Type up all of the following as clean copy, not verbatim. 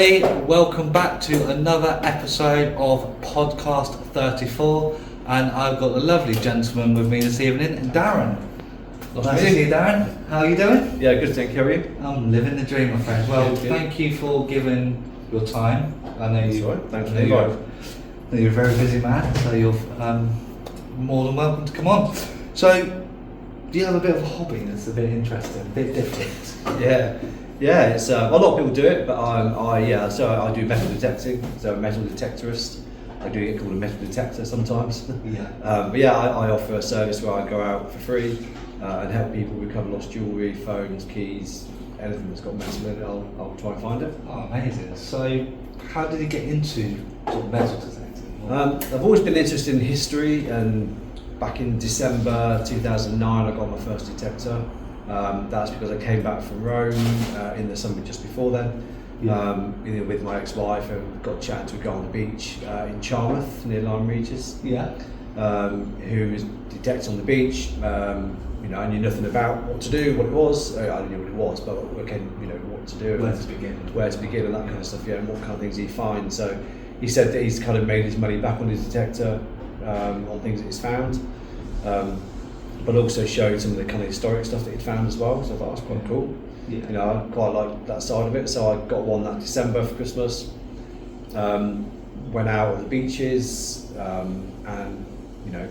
everybody, welcome back to another episode of Podcast 34, and I've got the lovely gentleman with me this evening, Darren. Nice to see you, Darren. How are you doing? Yeah, good, thank you. How are you? I'm living the dream, my friend. Well, good. Thank you for giving your time. I know you. That's right. Thanks for the you're, invite. you're a very busy man, so you're more than welcome to come on. So, do you have a bit of a hobby that's a bit interesting, a bit different? Yeah. It's a lot of people do it, but so I do metal detecting. So I'm a metal detectorist. I do get called a metal detector sometimes. Yeah. I offer a service where I go out for free and help people recover lost jewellery, phones, keys, anything that's got metal in it. I'll try and find it. Oh, amazing. So, how did you get into sort of metal detecting? I've always been interested in history, and back in December 2009 I got my first detector. That's because I came back from Rome in the summer just before then, with my ex-wife, and got chatting to a guy on the beach in Charmouth near Lyme Regis. Who was detecting on the beach. I knew nothing about what to do, what it was. I knew what it was, but what to do, where to begin, and that kind of stuff. And what kind of things he'd find. So he said that he's kind of made his money back on his detector on things that he's found. But also showed some of the kind of historic stuff that he'd found as well, so I thought that was quite cool. I quite liked that side of it, so I got one that December for Christmas. Went out on the beaches and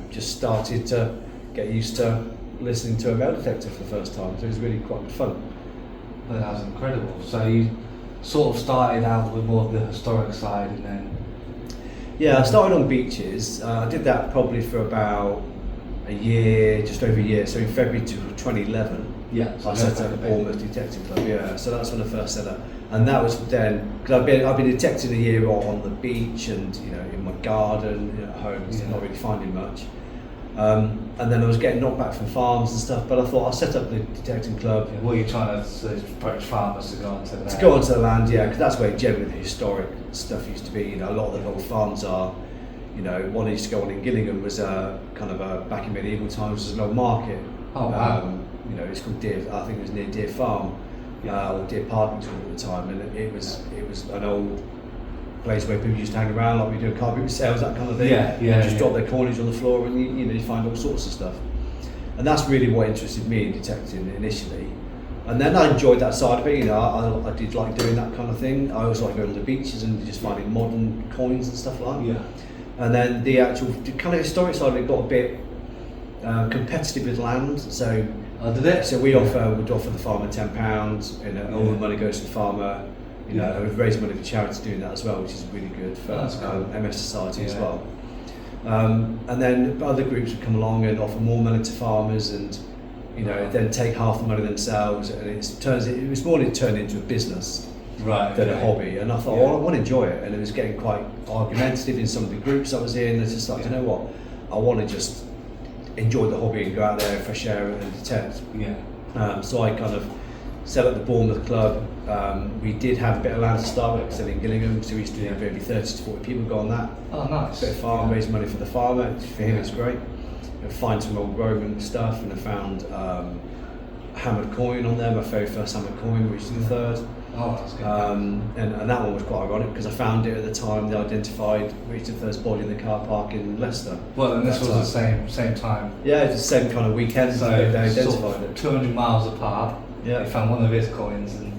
just started to get used to listening to a metal detector for the first time, so it was really quite good fun. Well, that was incredible. So you sort of started out with more of the historic side, and then... Yeah, I started on beaches. I did that probably for about a year, just over a year. So in February 2011, I set up a Bournemouth detecting club. Yeah, so that's when I first set up, and that was then because I've been detecting a year on the beach and in my garden, at home, so not really finding much. And then I was getting knocked back from farms and stuff. But I thought I'll set up the detecting club. Yeah, what are you trying to approach farmers to go onto the land? To go onto the land, yeah, because that's where generally the historic stuff used to be. A lot of the little farms are. One I used to go on in Gillingham was back in medieval times was an old market. Oh wow. It's called Deer. I think it was near Deer Farm, or Deer Park at the time, and it was an old place where people used to hang around, like we do car boot sales, that kind of thing. Just drop their coinage on the floor, and you find all sorts of stuff. And that's really what interested me in detecting initially. And then I enjoyed that side of it. I did like doing that kind of thing. I also like going to the beaches and just finding modern coins and stuff like that. Yeah. And then the actual kind of historic side of it got a bit competitive with land. So did it? So would offer the farmer £10, all the money goes to the farmer. We've raised money for charity doing that as well, which is really good for MS Society as well. And then other groups would come along and offer more money to farmers, and then take half the money themselves, and it was more turned into a business. Than a hobby, and I thought, I want to enjoy it, and it was getting quite argumentative in some of the groups I was in. I just like, you know what, I want to just enjoy the hobby and go out there, fresh air, and detect. So I kind of set up the Bournemouth club. We did have a bit of land to start with, still in Gillingham, so we used to do maybe 30 to 40 people go on that. Oh, nice. A bit of farm, raise money for the farmer. For him, it's great. I find some old Roman stuff, and I found hammered coin on there. My very first hammered coin, which is the third. Oh, that's good. And that one was quite ironic because I found it at the time they identified Richard III's body in the car park in Leicester. Well, and this was the same time. Yeah, it's the same kind of weekend. So they identified sort of it. 200 miles apart. Yeah. They found one of his coins. And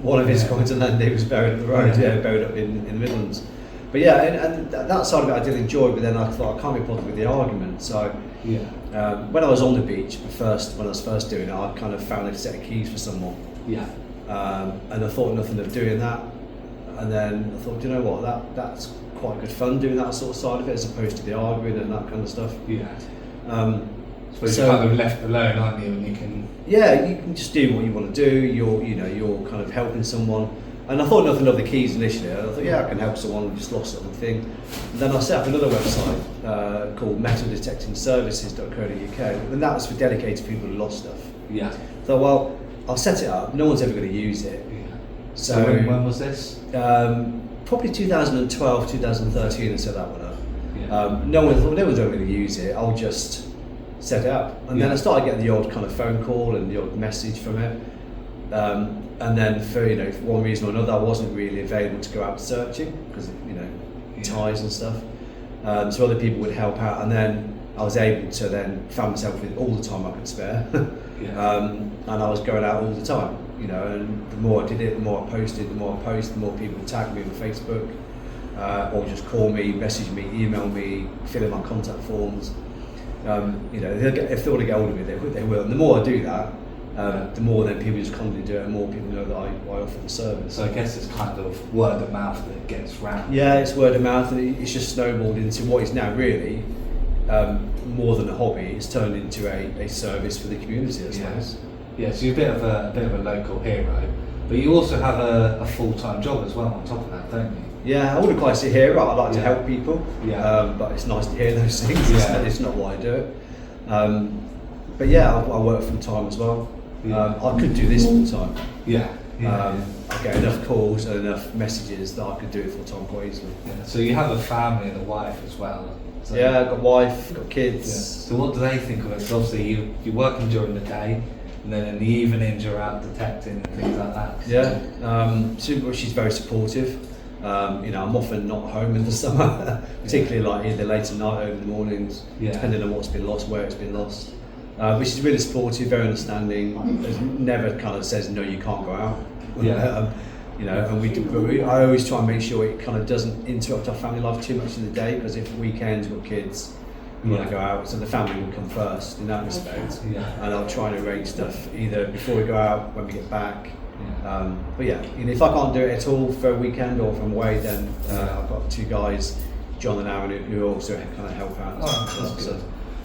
then it was buried at the road. Buried up in the Midlands. But and that side of it I did enjoy. But then I thought I can't be bothered with the argument. So when I was on the beach, when I was first doing it, I kind of found a set of keys for someone. And I thought nothing of doing that, and then I thought, you know what, that's quite good fun doing that sort of side of it as opposed to the arguing and that kind of stuff. So you're kind of left alone, aren't you? And you can just do what you want to do. You're kind of helping someone, and I thought nothing of the keys initially. I thought, I can help someone who just lost something. And then I set up another website called metaldetectingservices.co.uk, and that was for dedicated people who lost stuff. So well, I'll set it up. No one's ever going to use it. So when was this? Probably 2012, 2013. I set that one up. No one's ever going to use it. I'll just set it up, and then I started getting the odd kind of phone call and the odd message from it. And then for for one reason or another, I wasn't really available to go out searching because of ties and stuff. So other people would help out, and then I was able to then find myself with all the time I could spare, and I was going out all the time. And the more I did it, the more I posted. The more I post, the more people would tag me on Facebook, or just call me, message me, email me, fill in my contact forms. If they want to get hold of me, they will. And the more I do that, the more then people just constantly do it, and more people know that I offer the service. So I guess it's kind of word of mouth that gets round. Yeah, it's word of mouth, and it's just snowballed into what is now really more than a hobby. It's turned into a service for the community, I suppose. Yeah, so you're a bit of a local hero, but you also have a full-time job as well on top of that, don't you? Yeah, I wouldn't quite say hero. I like to help people. Yeah. But it's nice to hear those things. Yeah. It's not why I do it. But yeah, I work full time as well. I could do this full time. I get enough calls and enough messages that I could do it full time quite easily. Yeah. So you have a family and a wife as well. So I've got a wife, got kids. Yeah. So what do they think of it? 'Cause obviously you're working during the day, and then in the evenings you're out detecting and things like that. She's very supportive. I'm often not home in the summer, particularly like either late at night or in the mornings, depending on what's been lost, where it's been lost. But she's really supportive, very understanding. Never kind of says no, you can't go out. And I always try and make sure it kind of doesn't interrupt our family life too much in the day, because if weekends we've got kids, we want to go out, so the family will come first in that respect. And I'll try and arrange stuff either before we go out, when we get back. But if I can't do it at all for a weekend or from away, then I've got two guys, John and Aaron, who also kind of help out.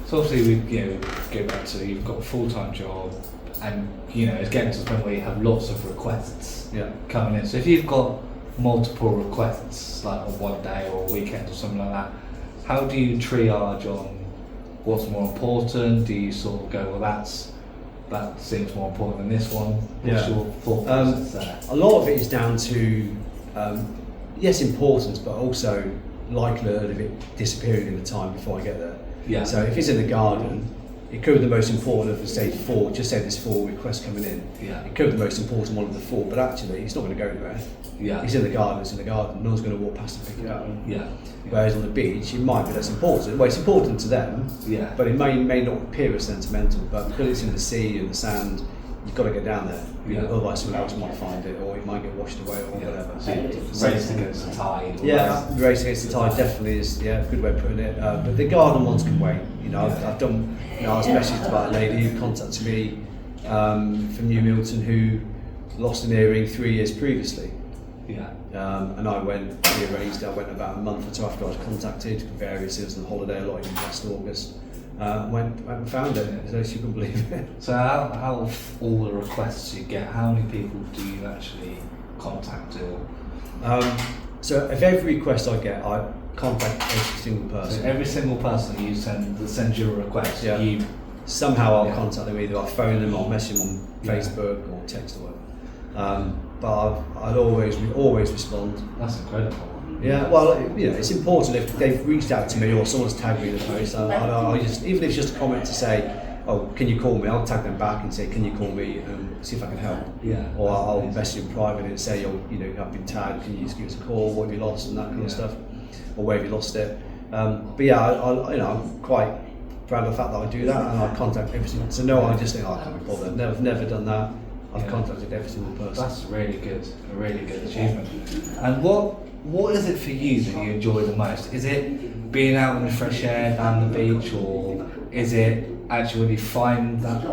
So obviously we go back to, you've got a full-time job, and it's getting to the point where you have lots of requests coming in. So if you've got multiple requests, like on one day or a weekend or something like that, how do you triage on what's more important? Do you sort of go, well, that seems more important than this one? What's your thought process there? A lot of it is down to yes, importance, but also likelihood of it disappearing in the time before I get there. So if it's in the garden, it could be the most important of the say four. Just say there's 4 requests coming in. It could be the most important one of the 4, but actually it's not going to go anywhere. It's in the garden. It's in the garden. No one's going to walk past and pick it up. Whereas on the beach, it might be less important. Well, it's important to them. But it may not appear as sentimental. But because it's in the sea and the sand, you've got to get down there. Otherwise, someone else might find it, or it might get washed away, or whatever. So race against the tide. Race against the tide definitely is a good way of putting it. But the garden ones can wait. I've done. I was messaged about a lady who contacted me from New Milton who lost an earring 3 years previously. And I rearranged. I went about a month or two after I was contacted. Various, it was on holiday a lot, even last August. Went and found it, so she couldn't believe it. So out of all the requests you get, how many people do you actually contact? So if every request I get, I contact every single person. So every single person that sends you a request, somehow I'll contact them, either I'll phone them or message them on Facebook or text or whatever. But I'd always respond. That's incredible. Well, it's important if they've reached out to me or someone's tagged me in the post. I just, even if it's just a comment to say, "Oh, can you call me?" I'll tag them back and say, "Can you call me?" and see if I can help. Or I'll message them privately and say, "I've been tagged. Can you just give us a call? What have you lost?" and that kind of stuff, or where have you lost it? But I'm quite proud of the fact that I do that, and I contact every single. So no, I just think, I can't be bothered. I've never done that. I've contacted every single person. That's really good. A really good achievement. And what is it for you that you enjoy the most? Is it being out in the fresh air down the beach, or is it actually when you find that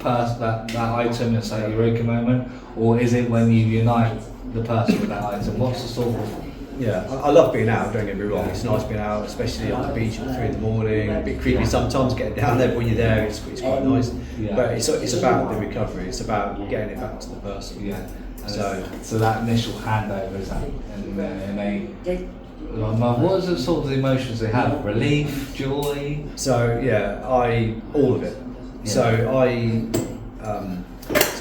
person, that item, it's like your eureka moment, or is it when you unite the person with that item? What's the sort of... I love being out, don't get me wrong. It's nice being out, especially on the beach at 3 in the morning. A bit creepy sometimes getting down there, but when you're there, it's quite nice. But it's about the recovery. It's about getting it back to the person. So that initial handover is that, what is the sort of the emotions they have? Relief, joy? So all of it. So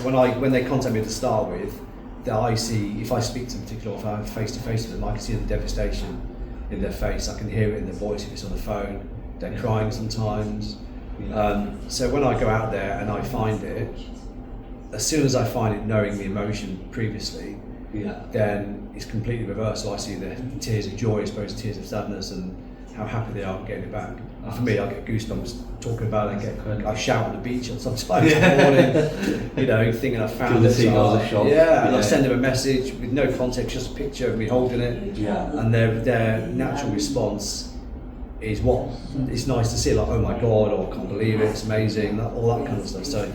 when they contact me to start with, that I see, if I speak to them particularly, if I'm face to face with them, I can see the devastation in their face. I can hear it in their voice if it's on the phone. They're crying sometimes. So when I go out there and I find it, as soon as I find it, knowing the emotion previously, then it's completely reversed. So I see the tears of joy as opposed to tears of sadness, and how happy they are getting it back. And for me, I get goosebumps talking about it. I shout on the beach sometimes in the morning, you know, thinking I found it. And I send them a message with no context, just a picture of me holding it. And their natural response is what it's nice to see, like, oh my god, or I can't believe it, it's amazing, all that kind of stuff. So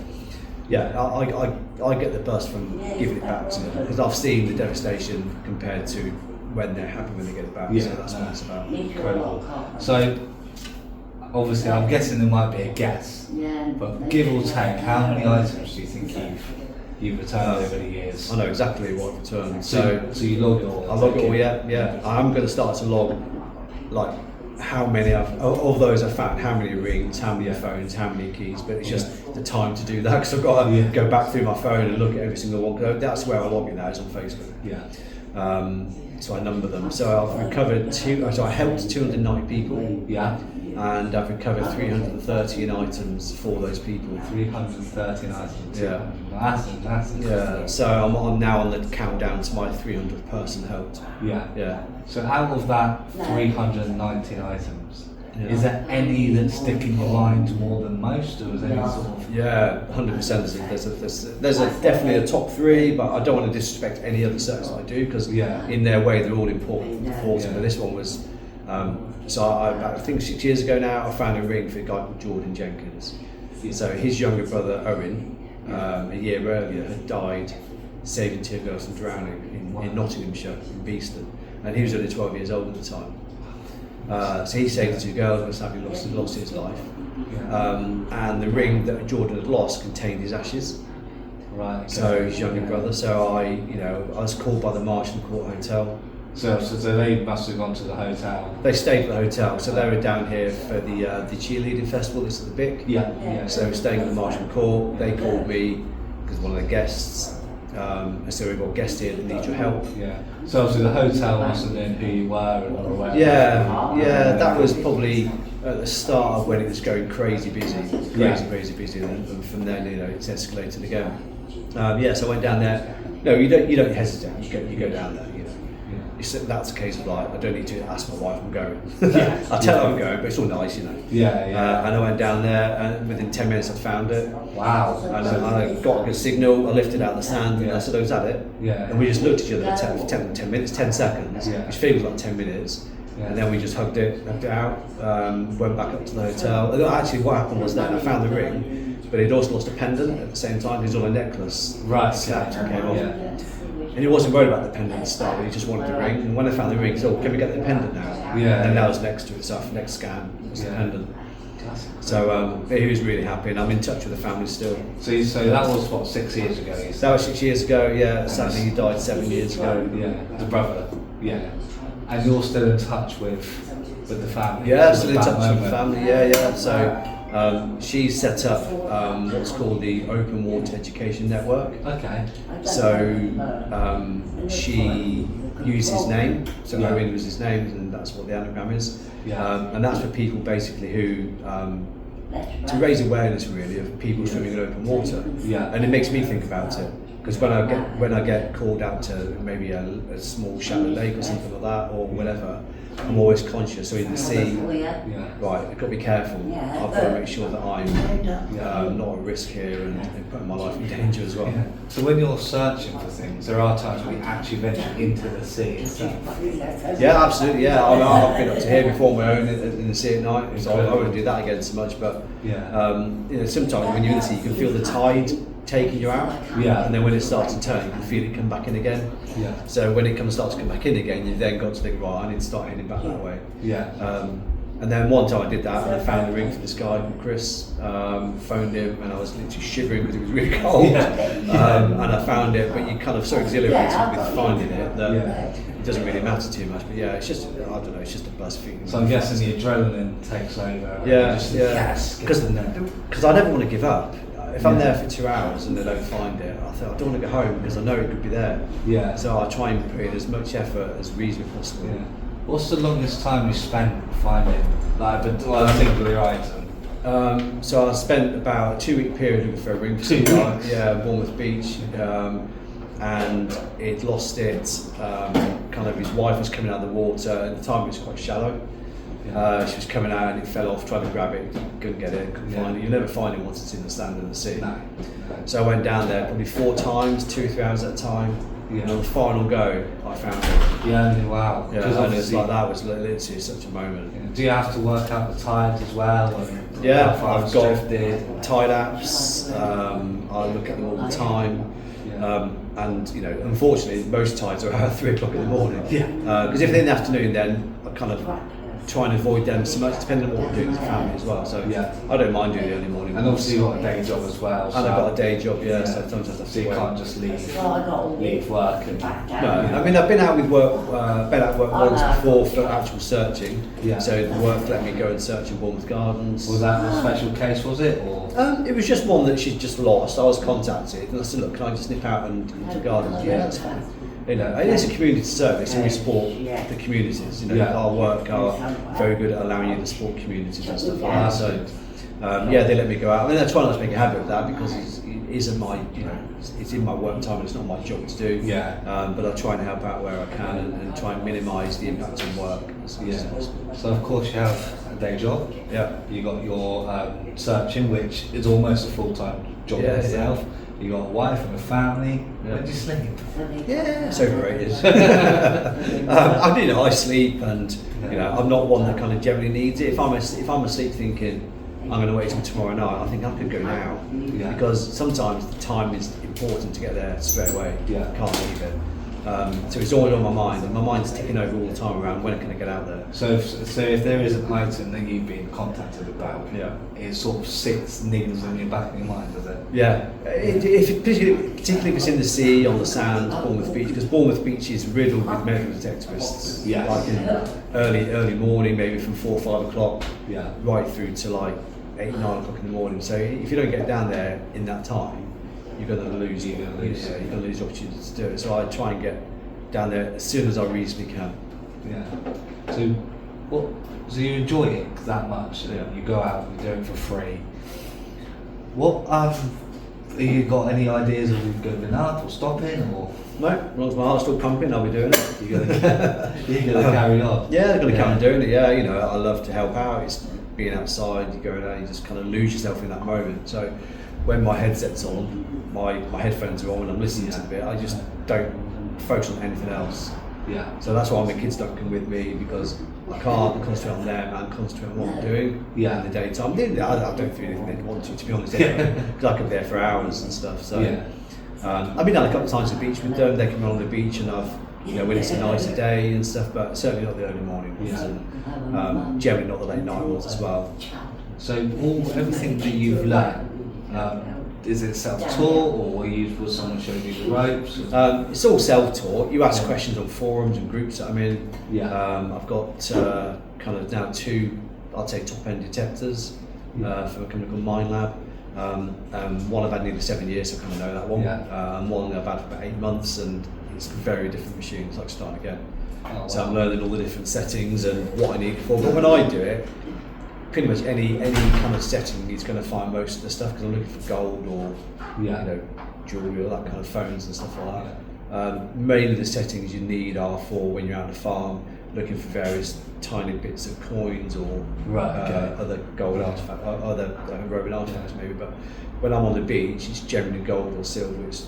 yeah, I get the buzz from giving it back to them, because I've seen the devastation compared to when they're happy when they get it back. So that's what it's about. Incredible. So obviously I'm guessing there might be a guess, but give or take, how many items do you think you've returned over the years? I know exactly what I've returned. So you log it all? I log it all, yeah. I'm going to start to log, like, how many of those I found, how many rings, how many phones, how many keys, but it's just the time to do that, because I've got to go back through my phone and look at every single one. That's where I log in now, is on Facebook. So I number them. So I've recovered I helped 290 people. And I've recovered 313 items for those people. 313 items. Yeah. That's yeah. So I'm now on the countdown to my 300th person helped. Yeah. So out of that 319 items, is there any that stick in your mind more than most, or is there any sort of? Yeah, 100%. There's definitely a top three, but I don't want to disrespect any other search that I do, because in their way they're all important. But this one was. So I think 6 years ago now, I found a ring for a guy called Jordan Jenkins. So his younger brother Owen, a year earlier, had died saving 2 girls from drowning in Nottinghamshire, in Beeston, and he was only 12 years old at the time. So he saved the 2 girls, but sadly lost his life. And the ring that Jordan had lost contained his ashes. Right. Okay. So his younger brother. So I was called by the Marshall Court Hotel. So they must have gone to the hotel. They stayed at the hotel, so they were down here for the cheerleading festival. This is the BIC. So they were staying at the Marshall Court. They called me because one of the guests. So we've got a guest here that needs your help. So obviously the hotel must have known who you were and where. That was probably at the start of when it was going crazy busy, and from then it's escalated again. So I went down there. No, you don't hesitate. You go down there. That's a case of, like, I don't need to ask my wife I'm going. I tell her I'm going, but it's all nice, And I went down there, and within 10 minutes I found it. Wow. And I got a good signal. I lifted out the sand, and I said, "Oh, is that it?" And we just looked at each other for 10 minutes, 10 seconds, which feels like 10 minutes. And then we just hugged it out, went back up to the hotel. And actually, what happened was that I found the ring, but he'd also lost a pendant at the same time. He was on a necklace. Right. Snapped and came off. And he wasn't worried about the pendant to start with, he just wanted the ring. And when I found the ring, he said, "Oh, can we get the pendant now?" And that was next to it, so next scan was the pendant. So he was really happy, and I'm in touch with the family still. So that was, what, 6 years ago? That was 6 years ago, sadly he died 7 years ago. The brother. And you're still in touch with the family? Yeah, still in touch with the family, So she set up what's called the Open Water Education Network. Okay. So she used his name, so Owen was his name, and that's what the anagram is. And that's for people basically who, to raise awareness really of people swimming in open water. And it makes me think about it. Because when I get called out to maybe a small shallow lake or something like that, or whatever, I'm always conscious. So in the sea, right, I've got to be careful. I've got to make sure that I'm not at risk here and putting my life in danger as well. So when you're searching for things, there are times when you actually venture into the sea itself. Yeah, absolutely. I've been up to here before on my own in the sea at night. So I wouldn't do that again so much. But sometimes when you're in the sea, you can feel the tide taking you out, and then when it starts to turn, you can feel it come back in again. So when it starts to come back in again, you've then got to think, right, I need to start heading back that way. And then one time I did that, and I found the ring for this guy called Chris. Phoned him, and I was literally shivering because it was really cold. And I found it, but you're kind of so exhilarated with finding it that it doesn't really matter too much. But it's just, I don't know, it's just a buzz feeling. So I'm guessing the adrenaline takes over. Because I never want to give up. If I'm there for 2 hours and they don't find it, I thought I don't want to go home because I know it could be there. So I try and put in as much effort as reasonably possible. What's the longest time you spent finding like a particular item? So I spent about a 2-week period looking for a ring. 2 weeks? Yeah, Bournemouth Beach. And it lost it. Kind of his wife was coming out of the water. At the time it was quite shallow. She was coming out and it fell off, tried to grab it, couldn't get it, couldn't find it. You never find it once it's in the sand in the sea. No. So I went down there probably 4 times, 2 or 3 hours at a time. And on the final go, I found it. Yeah, wow. Yeah, and it's like that was literally such a moment. Do you have to work out the tides as well? And Yeah, how far I've it's got drifted? tide apps. I look at them all the time. And you know, unfortunately, most tides are about 3 o'clock in the morning. Because if they're in the afternoon, then I kind of try and avoid them so much, depending on what I'm doing as a family as well. So I don't mind doing the early morning. And obviously you've got a day job as well. And I've got a day job, so sometimes I have to So you wait. can't just leave work and... No, I mean I've been out with work, once before for actual searching. So the work let me go and search in Bournemouth Gardens. Was that a special case, was it? Or? It was just one that she'd just lost. I was contacted and I said, look, can I just nip out and into the gardens? Yeah, that's fine. You know, and it's a community service and we support the communities. You know, our work are very good at allowing you to support communities and stuff like that. So they let me go out. I mean, I try not to make a habit of that because it isn't my, it's in my work time and it's not my job to do. But I try and help out where I can and try and minimise the impact on work as much as possible. So of course you have a day job. You got your searching, which is almost a full-time job in itself. You got a wife and a family. Where do you sleep? Yeah, it's overrated. I sleep, and I'm not one that kind of generally needs it. If I'm asleep thinking I'm going to wait till tomorrow night, I think I could go now because sometimes the time is important to get there straight away. Can't leave it. So it's always on my mind, and my mind's ticking over all the time around when can I get out there. So if there is an item that you've been contacted about, it sort of sits, niggles in your back of your mind, does it? Yeah, particularly if it's in the sea, on the sand, Bournemouth Beach, because Bournemouth Beach is riddled with medical detectorists. Like in early morning, maybe from 4 or 5 o'clock, right through to like 8, 9 o'clock in the morning. So if you don't get down there in that time, you're going to lose. You're going to lose the opportunity to do it. So I try and get down there as soon as I reasonably can. So you enjoy it that much? You go out, you do it for free. What have you got any ideas of you going up or stopping or? No, as long as my heart's still pumping, I'll be doing it. You're going to carry on. Yeah, I'm going to carry on doing it. Yeah, I love to help out. It's being outside, you go out, you just kind of lose yourself in that moment. So when my headset's on, my headphones are on and I'm listening to the bit, I just don't focus on anything else. So that's why my kids don't come with me, because I can't concentrate on them and concentrate on what I'm doing in the daytime. I don't feel anything they want to be honest, because I could be there for hours and stuff. So I've been down a couple of times to the beach with them. They come on the beach and I've, when it's a nicer day and stuff, but certainly not the early morning ones, and generally not the late night ones as well. So everything that you've learned, is it self-taught, or was someone showing you the ropes? It's all self-taught. You ask questions on forums and groups that I'm in. I've got kind of now 2, I'd say, top-end detectors from a company called Mind Lab. One I've had nearly 7 years, so I kind of know that one. And one I've had for about 8 months, and it's a very different machine. It's like starting again. So I'm learning all the different settings and what I need it for. But when I do it, pretty much any kind of setting is going to find most of the stuff, because I'm looking for gold or jewellery or that kind of phones and stuff like that. Mainly the settings you need are for when you're out on the farm, looking for various tiny bits of coins or other gold artifacts, other Roman artifacts maybe. But when I'm on the beach, it's generally gold or silver, which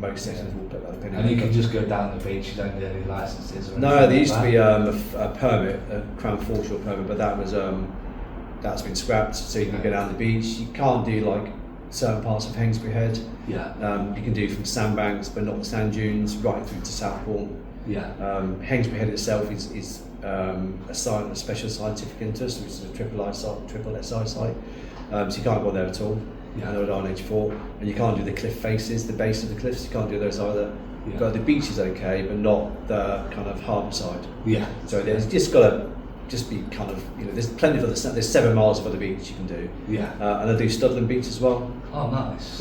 most settings will put that opinion. And you can just go down the beach, you don't need any licenses or anything? No, there used to be a permit, a Crown Foreshore permit, but that was that's been scrapped, so you can go down the beach. You can't do like certain parts of Hainsbury Head. You can do from sandbanks, but not the sand dunes, right through to Southbourne. Hainsbury Head itself is a special scientific interest, which is a triple SI site. So you can't go there at all. They're at RNH4, and you can't do the cliff faces, the base of the cliffs. You can't do those either. But the beach is okay, but not the kind of harbour side. So there's just got to be kind of, there's plenty for there's 7 miles for the beach you can do. And I do Studland Beach as well. Oh, nice.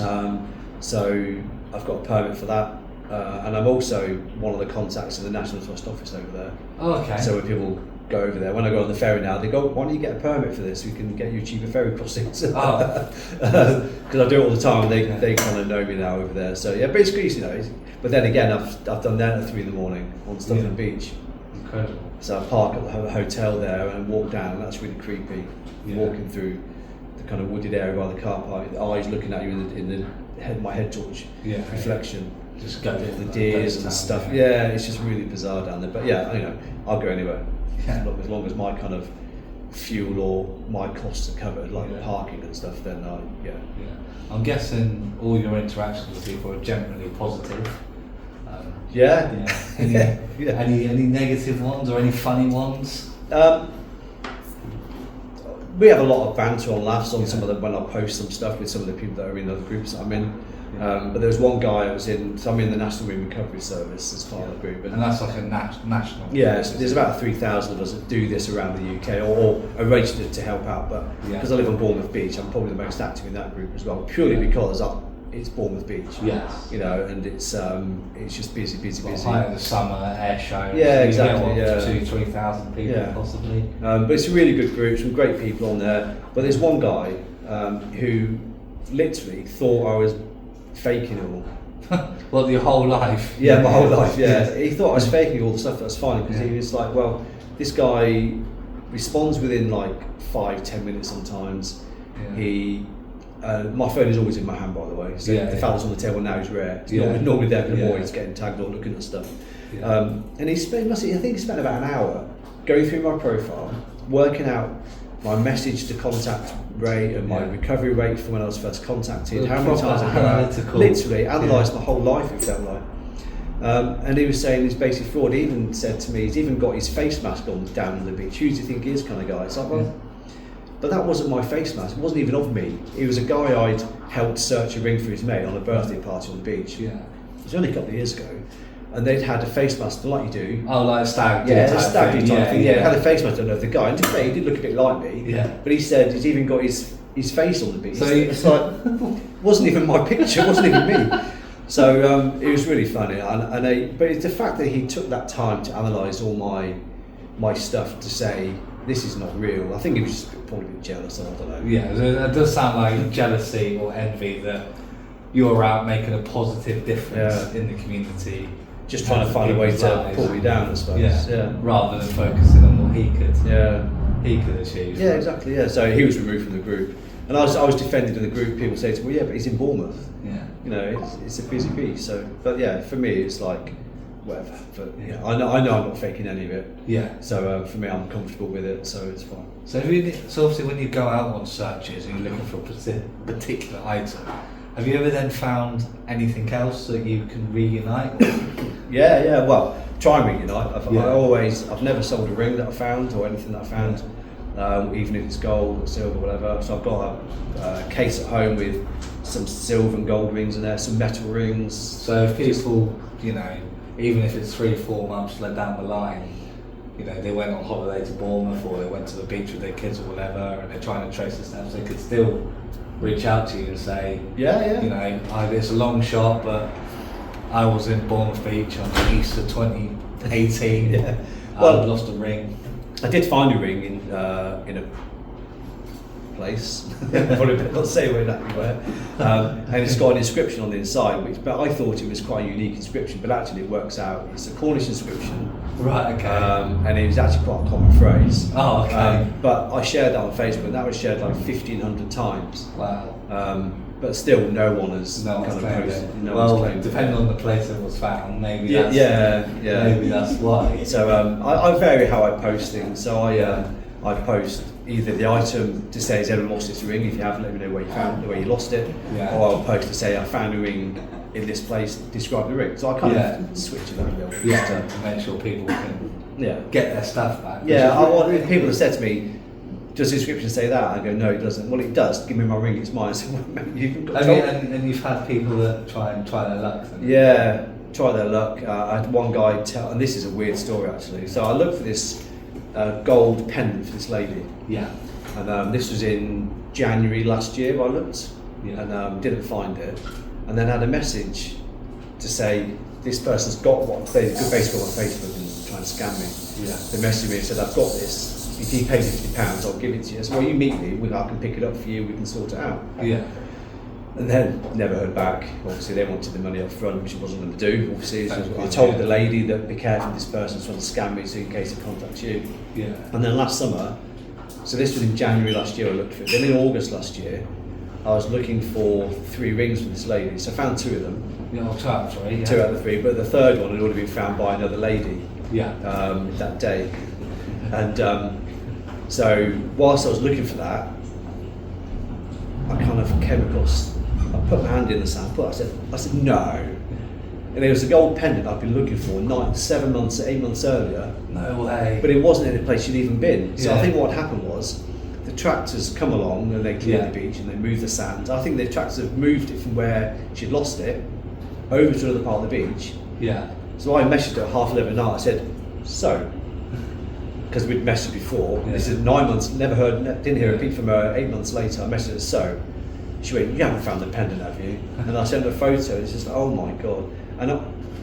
So I've got a permit for that. and I'm also one of the contacts in the National Trust office over there. Oh, okay. So when people go over there, when I go on the ferry now, they go, "Why don't you get a permit for this? We can get you cheaper ferry crossings." Oh. Because I do it all the time. They kind of know me now over there. So yeah, but it's greasy, But then again, I've done that at 3 in the morning on Stuffing Beach. Incredible. So I park at the hotel there and walk down, and that's really creepy. Walking through the kind of wooded area by the car park, the eyes looking at you in the my head torch reflection. Just go the deers and stuff. Yeah, it's just really bizarre down there. But yeah, I'll go anywhere. Yeah. As long as my kind of fuel or my costs are covered, like the parking and stuff, then yeah. I'm guessing all your interactions with people are generally positive. Any negative ones or any funny ones? We have a lot of banter and laughs on some of them when I post some stuff with some of the people that are in other groups that I'm in. But there was one guy I was in, so I'm in the National Marine Recovery Service as part of the group. And that's like a national? Yeah, there's about 3,000 of us that do this around the UK or are registered to help out, but because I live on Bournemouth Beach, I'm probably the most active in that group as well, purely because it's Bournemouth Beach. Yes. And it's just busy. Height of the summer, air show. Yeah, exactly. 2,000-3,000 people possibly. But it's a really good group, some great people on there. But there's one guy who literally thought I was faking it all. Well, your whole life? Yeah, my whole life, yeah. He thought I was faking all the stuff. That's fine, because he was like, well, this guy responds within like 5-10 minutes sometimes. He my phone is always in my hand, by the way, so the fact that's on the table now is rare. It's normally there for the boy, he's getting tagged or looking at stuff. And he spent about an hour going through my profile, working out my message to contact rate and my recovery rate from when I was first contacted, how many times I go out, literally analysed my whole life, it felt like. And he was saying he's basically fraud. He even said to me, he's even got his face mask on down on the beach. Who do you think he is, kind of guy? It's like, well, but that wasn't my face mask, it wasn't even of me. It was a guy I'd helped search a ring for his mate on a birthday party on the beach. It was only a couple of years ago. And they'd had a face mask, like you do. Oh, like a stag do type thing. They had a face mask, I don't know if the guy, and to be fair, he did look a bit like me. But he said he's even got his face on the beach. So it's like, wasn't even my picture, wasn't even me. So it was really funny. But it's the fact that he took that time to analyse all my stuff to say, this is not real. I think he was just probably a bit jealous, I don't know. Yeah, it does sound like jealousy or envy that you're out making a positive difference in the community. Just trying to find a way to pull me down, I suppose. Rather than focusing on what he could achieve. Yeah, exactly. Yeah. So he was removed from the group, and I was defended in the group. People say to me, "Well, yeah, but he's in Bournemouth. It's a busy piece." So, but yeah, for me, it's like whatever. But I know I'm not faking any of it. Yeah. So for me, I'm comfortable with it, so it's fine. So obviously, when you go out on searches and you're looking for a particular item, have you ever then found anything else that you can reunite? Yeah. Well, try and reunite. I've never sold a ring that I found or anything that I found, even if it's gold or silver, whatever. So I've got a case at home with some silver and gold rings in there, some metal rings. So if people, even if it's 3-4 months down the line, they went on holiday to Bournemouth or they went to the beach with their kids or whatever, and they're trying to trace the steps, they could still reach out to you and say, it's a long shot, but I was in Bournemouth Beach on Easter 2018. I lost a ring. I did find a ring in a place, probably not say exactly where, and it's got an inscription on the inside, but I thought it was quite a unique inscription, but actually it works out, it's a Cornish inscription. Right, okay. And it was actually quite a common phrase. Oh, okay. But I shared that on Facebook, and that was shared like 1,500 times. Wow. But still, no one has claimed it. No one's claimed depending it. on the place it was found, maybe that's maybe that's why. So I vary how I post things. So I post either the item to say, has anyone lost this ring? If you haven't, let me know where you found, where you lost it. Or I'll post to say, I found a ring in this place, describe the ring. So I kind of switch it up a little bit. To make sure people can get their stuff back. People have said to me, does the inscription say that? I go, no, it doesn't. Well, it does. Give me my ring, it's mine. I said, well, you've got and you've had people that try their luck. Try their luck. I had one guy and this is a weird story actually. So I looked for this gold pendant for this lady. And this was in January last year. I looked and didn't find it, and then had a message to say this person's got what they basically got on Facebook and trying to scam me. Yeah. They messaged me and said, I've got this. If you pay £50, I'll give it to you. So, well, you meet me, I can pick it up for you, we can sort it out. Yeah. And then never heard back. Obviously, they wanted the money up front, which it wasn't going to do. Obviously, so I told the lady that be careful, this person's trying to scam me, so in case it contacts you. Yeah. And then last summer, so this was in January last year, I looked for it. Then in August last year, I was looking for 3 rings for this lady. So I found 2 of them. Yeah, oh, 2 out of 3. Yeah. 2 out of the 3, but the third one had already been found by another lady. Yeah. That day. And so whilst I was looking for that, I kind of came across, I put my hand in the sand, I said no. And it was a gold pendant I'd been looking for 8 months earlier. No way. But it wasn't in a place she'd even been. So Yeah. I think what happened was, the tractors come along and they clear the beach and they move the sand. I think the tractors have moved it from where she'd lost it over to another part of the beach. Yeah. So I messaged her at 11:30 at night. I said, so, because we'd messaged before. Yeah. This is 9 months, didn't hear a peep from her. 8 months later, I messaged her, so. She went, you haven't found the pendant, have you? And I sent her a photo. It's just, oh my god.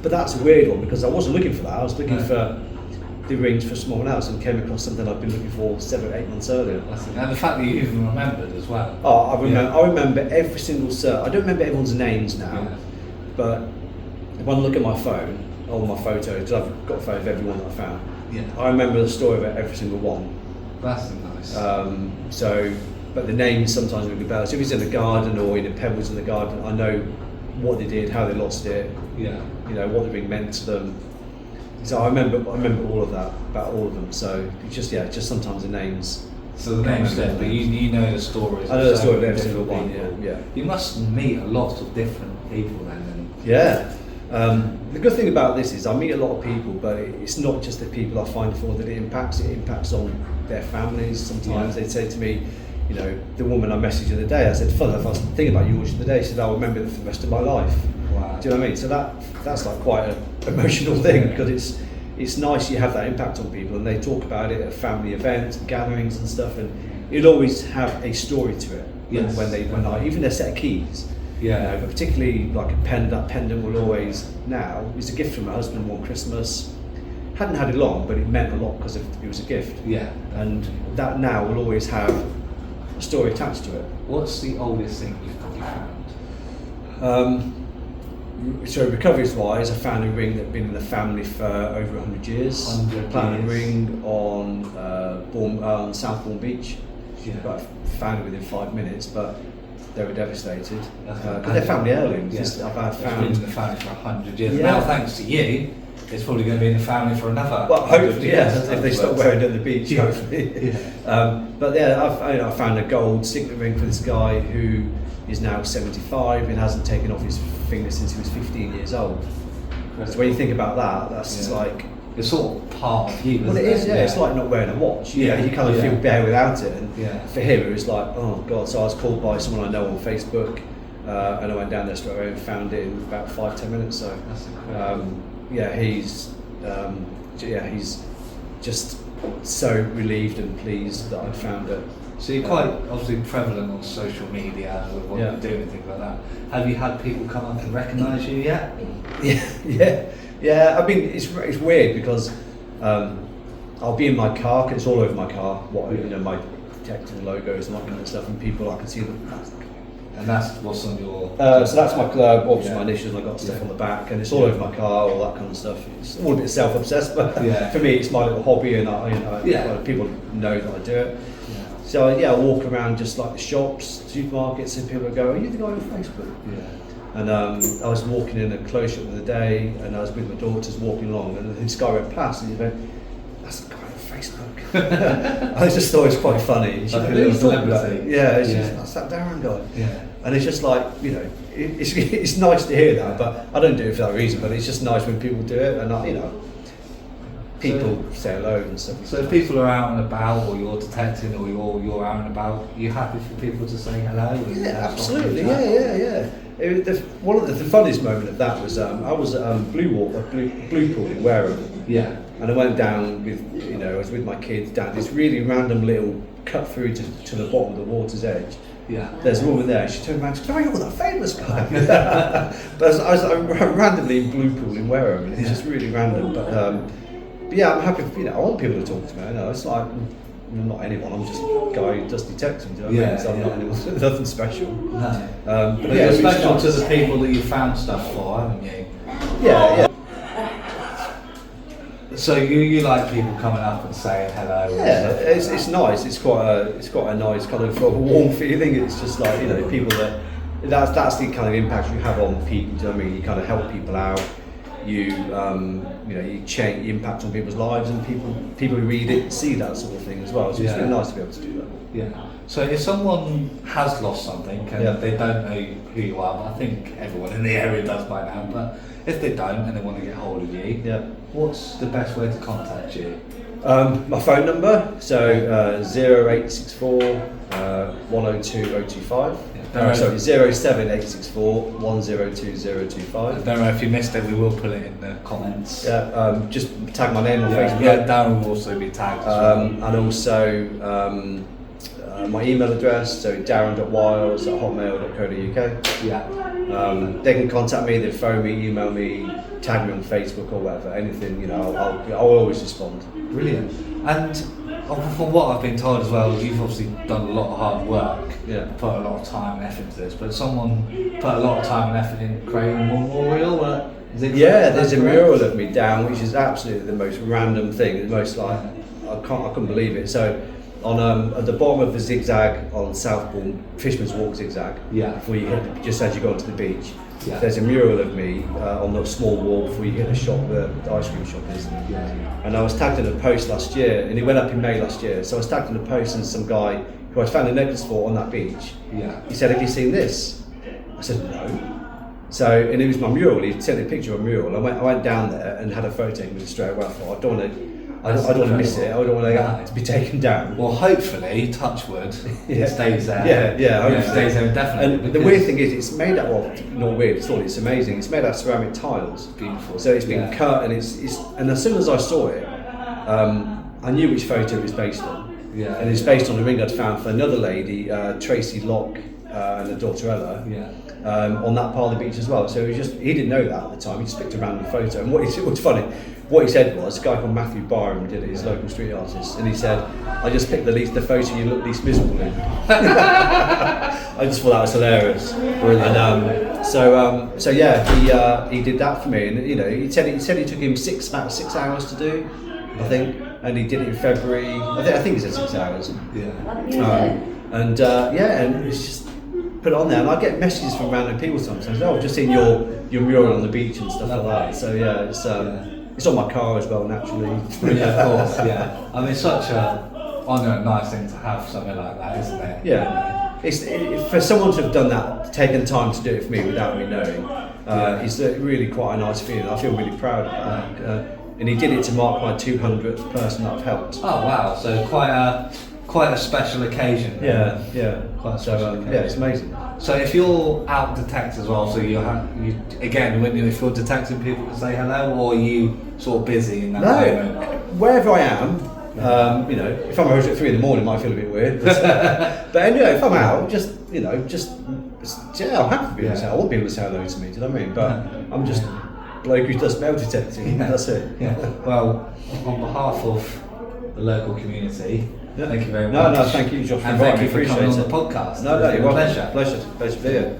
But that's a weird one because I wasn't looking for that. I was looking for the rings for someone else and came across something I'd been looking for 7 or 8 months earlier. And the fact that you even remembered as well. Oh, I remember every single I don't remember everyone's names now, but when I look at my phone, all my photos, because I've got a photo of everyone that I found. Yeah. I remember the story about every single one. That's nice. But the names sometimes ring a bell. So if it's in the garden or in the pebbles in the garden, I know what they did, how they lost it. Yeah. You know what the ring meant to them. So I remember all of that about all of them. So it's just sometimes the names. So the names there, but you know the stories. I know the story of every different single one. people. Yeah. You must meet a lot of different people then. Yeah. The good thing about this is I meet a lot of people, but it's not just the people I find for that it impacts. It impacts on their families. Sometimes they say to me, you know, the woman I messaged the other day, I said, fun enough, I was thinking about you watching the day. She said, I'll remember it for the rest of my life. Wow. Do you know what I mean? So that's like quite an emotional thing because it's nice you have that impact on people and they talk about it at family events and gatherings and stuff, and it'll always have a story to it. Yes. When I even a set of keys. Yeah. You know, but particularly like that pendant will always now. It was a gift from my husband one Christmas. Hadn't had it long, but it meant a lot because it was a gift. Yeah. And that now will always have a story attached to it. What's the oldest thing you've probably found? So recoveries wise, I found a ring that had been in the family for over 100 years. 100 Platinum years. ring on South Bournemouth Beach. Yeah. I found it within 5 minutes, but they were devastated That's because they're family heirlooms. Yeah. I've It's been found. in the family for 100 years. Yeah. Now, thanks to you, it's probably going to be in the family for another. Well, 100 hopefully, years. yes, if they stop wearing it at the beach, Yeah. hopefully. Yeah. But yeah, I found a gold signet ring for this guy who is now 75 and hasn't taken off his finger since he was 15 years old. So when you think about that, that's like... It's sort of part of you, Well, it is, yeah. It's like not wearing a watch. You know, you kind of feel bare without it. And for him, it was like, oh God. So I was called by someone I know on Facebook, and I went down there straight away and found it in about 5-10 minutes. So, That's incredible. he's just so relieved and pleased that I found it. So you're quite obviously prevalent on social media with what you're doing and things like that. Have you had people come up and recognise you yet? Yeah. I mean, it's weird because I'll be in my car, 'cause it's all over my car. My detecting logos and that kind of stuff, and people I can see them. And that's what's on your... So that's my club, obviously my initials, and I've got stuff on the back, and it's all over my car, all that kind of stuff. It's all a bit self-obsessed, but for me it's my little hobby, and people know that I do it. So I walk around just like the shops, supermarkets, and people go, are you the guy on Facebook? Yeah. And I was walking in a clothes shop the other day, and I was with my daughters walking along, and this guy went past, and he went, that's the guy on Facebook. I just thought it was quite funny. Like a little celebrity. That's that Darren guy. Yeah. And it's just like, it's nice to hear that, but I don't do it for that reason, but it's just nice when people do it, and people say hello and stuff. So if people are out and about, or you're detecting, or you're out and about, are you happy for people to say hello? Yeah, absolutely. Yeah. One of the funniest moment of that was I was at Blue Pool in Wareham. Yeah. And I went down I was with my kids down this really random little cut through to the bottom of the water's edge. Yeah. There's a woman there. She turned around. She said, "Oh, you're that famous guy." But I was randomly in Bluepool in Wareham, and it's just really random. But yeah, I'm happy. I want people to talk to me. I know it's like I'm not anyone. I'm just a guy who does detecting. Do you know what I mean? So I'm not anyone. Nothing special. No. But But yeah, you're it's special nice. to the people that you found stuff for, haven't you? Yeah. So you like people coming up and saying hello? And Yeah, stuff it's nice. It's quite a nice kind of warm feeling. It's just like people that's the kind of impact you have on people. Do you know what I mean? You kind of help people out. You you change the impact on people's lives, and people who read it see that sort of thing as well. So it's really nice to be able to do that. Yeah. So if someone has lost something and they don't know who you are, but I think everyone in the area does by now, but if they don't and they want to get hold of you, what's the best way to contact you? My phone number, so 0864 102 025. Sorry, 07864 102 025. I don't know if you missed it, we will put it in the comments. Yeah, just tag my name on Facebook. Yeah, Darren will also be tagged as well. And also my email address, so darren.wiles@hotmail.co.uk. Yeah. They can contact me, they phone me, email me, tag me on Facebook or whatever, anything, I'll always respond. Brilliant. And from what I've been told as well, you've obviously done a lot of hard work, put a lot of time and effort into this, but someone put a lot of time and effort in creating a memorial. There's a mural of me down, which is absolutely the most random thing, the most like, I couldn't believe it. So on at the bottom of the zigzag on Southbourne, Fisherman's Walk zigzag, before you hit, just as you go onto the beach, there's a mural of me on the small wall before you hit the shop, the ice cream shop is. And I was tagged in a post last year, and it went up in May last year. So I was tagged in a post, and some guy who I found a necklace for on that beach, he said, "Have you seen this?" I said, "No." So, and it was my mural. He sent a picture of a mural. I went down there and had a photo taken with it straight away. I thought, I don't want to miss it. I don't want to be taken down. Well, hopefully, touch wood, it stays there. It stays there definitely. And the weird thing is, it's made out of, not weird, it's amazing. It's made out of ceramic tiles. Beautiful. So it's been cut, and and as soon as I saw it, I knew which photo it was based on. And it's based on a ring I'd found for another lady, Tracy Locke, and her daughter Ella. On that part of the beach as well. So he didn't know that at the time. He just picked a random photo. And what's funny, what he said was, a guy called Matthew Byram did it, his local street artist, and he said, "I just picked the photo you look least miserable in." I just thought that was hilarious. Brilliant. And he did that for me, and he said it took him about 6 hours to do, I think, and he did it in February. I think he said 6 hours. And it's just put it on there, and I get messages from random people sometimes. "Oh, I've just seen your mural on the beach and stuff like that." So it's on my car as well, naturally. Of course. I mean, such a nice thing to have something like that, isn't it? It's for someone to have done that, taken time to do it for me without me knowing. It's really quite a nice feeling. I feel really proud of that. And he did it to mark my 200th person that I've helped. Oh wow! So quite a special occasion. Quite a special occasion. It's amazing. So if you're out detecting as well, so you again, if you're detecting, people can say hello, or are you sort of busy in that moment? Wherever I am, if I'm out at 3 in the morning, it might feel a bit weird. But anyway, if I'm out, I'm happy to be able to say. I want people to say hello to me. Do you know what I mean? But I'm just a bloke who does metal detecting. That's it. Well, on behalf of the local community, thank you very much. No, thank you, Josh, and thank you for coming on the podcast. No, you're welcome. Pleasure. Pleasure to be here.